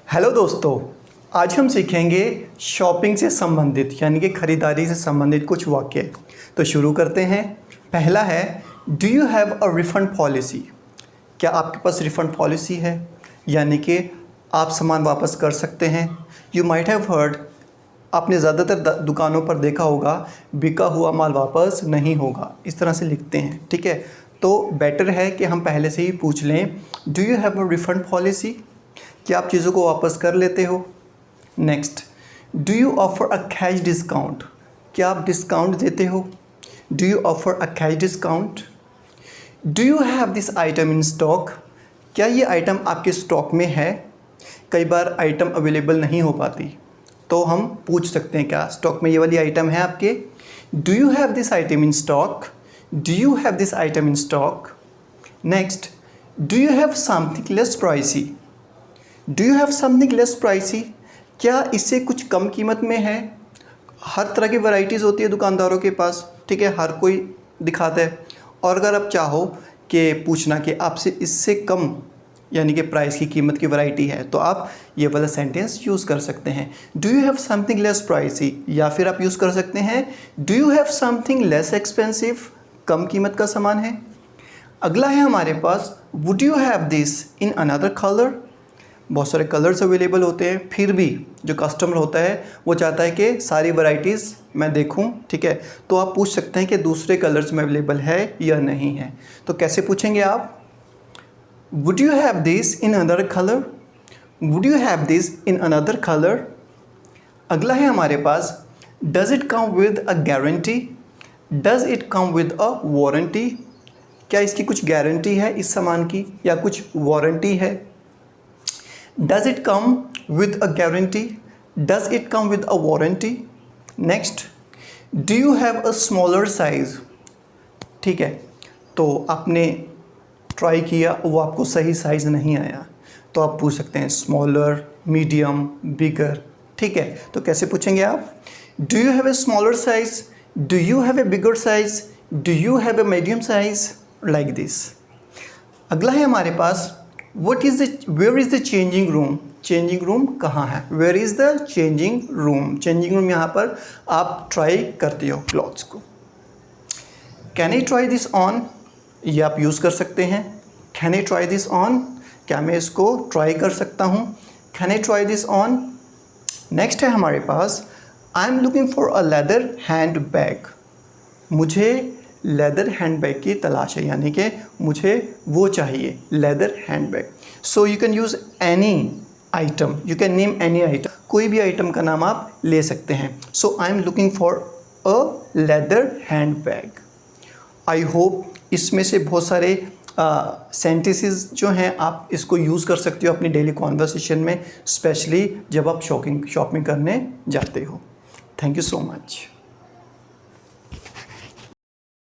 Hello दोस्तों, आज हम सीखेंगे शॉपिंग से संबंधित यानी कि ख़रीदारी से संबंधित कुछ वाक्य। तो शुरू करते हैं। पहला है, do you have a refund policy? क्या आपके पास रिफ़ंड पॉलिसी है, यानी कि आप सामान वापस कर सकते हैं। यू माइट हैव हर्ड, आपने ज़्यादातर दुकानों पर देखा होगा, बिका हुआ माल वापस नहीं होगा, इस तरह से लिखते हैं। ठीक है, तो बेटर है कि हम पहले से ही पूछ लें, do you have a refund policy? क्या आप चीज़ों को वापस कर लेते हो? Next, do you offer a cash discount? क्या आप डिस्काउंट देते हो? Do you offer a cash discount? Do you have this item in stock? क्या ये आइटम आपके स्टॉक में है? कई बार आइटम अवेलेबल नहीं हो पाती, तो हम पूछ सकते हैं, क्या स्टॉक में ये वाली आइटम है आपके? Do you have this item in stock? Do you have this item in stock? Next, do you have something less pricey? Do you have something less pricey? क्या इससे कुछ कम कीमत में है? हर तरह की वैराइटीज़ होती है दुकानदारों के पास, ठीक है, हर कोई दिखाता है। और अगर आप चाहो कि पूछना कि आपसे इससे कम यानी कि प्राइस की कीमत की वैरायटी है, तो आप ये वाला सेंटेंस यूज़ कर सकते हैं, do you have something less pricey. या फिर आप यूज़ कर सकते हैं, do you have something less expensive? कम कीमत का सामान है। अगला है हमारे पास, would you have this in another colour? बहुत सारे कलर्स अवेलेबल होते हैं, फिर भी जो कस्टमर होता है वो चाहता है कि सारी वैरायटीज़ मैं देखूं, ठीक है, तो आप पूछ सकते हैं कि दूसरे कलर्स में अवेलेबल है या नहीं है। तो कैसे पूछेंगे आप? Would you have this in another colour? Would you have this in another colour? अगला है हमारे पास, does it come with a guarantee? Does it come with a warranty? क्या इसकी कुछ गारंटी है इस सामान की, या कुछ वारंटी है? Does it come with a guarantee? Does it come with a warranty? Next, do you have a smaller size? ठीक है, तो आपने ट्राई किया, वो आपको सही साइज़ नहीं आया, तो आप पूछ सकते हैं स्मॉलर, मीडियम, बिगर। ठीक है, तो कैसे पूछेंगे आप? Do you have a smaller size? Do you have a bigger size? Do you have a medium size? Like this. अगला है हमारे पास, where is the changing room? Changing room कहाँ है? Where is the changing room? Changing room यहाँ पर आप try करते हो क्लॉथ्स को। Can I try this on? ये आप यूज़ कर सकते हैं, can I try this on? क्या मैं इसको ट्राई कर सकता हूँ? Can I try this on? Next है हमारे पास, I am looking for a leather hand bag. मुझे लेदर हैंड बैग की तलाश है, यानी कि मुझे वो चाहिए, leather hand bag. So you can use any item, you can name any item, कोई भी आइटम का नाम आप ले सकते हैं। So I am looking for a leather hand bag. I hope इसमें से बहुत सारे सेंटेंसेस जो हैं आप इसको यूज़ कर सकते हो अपनी डेली कॉन्वर्सेशन में, स्पेशली जब आप शॉपिंग करने जाते हो। Thank you so much.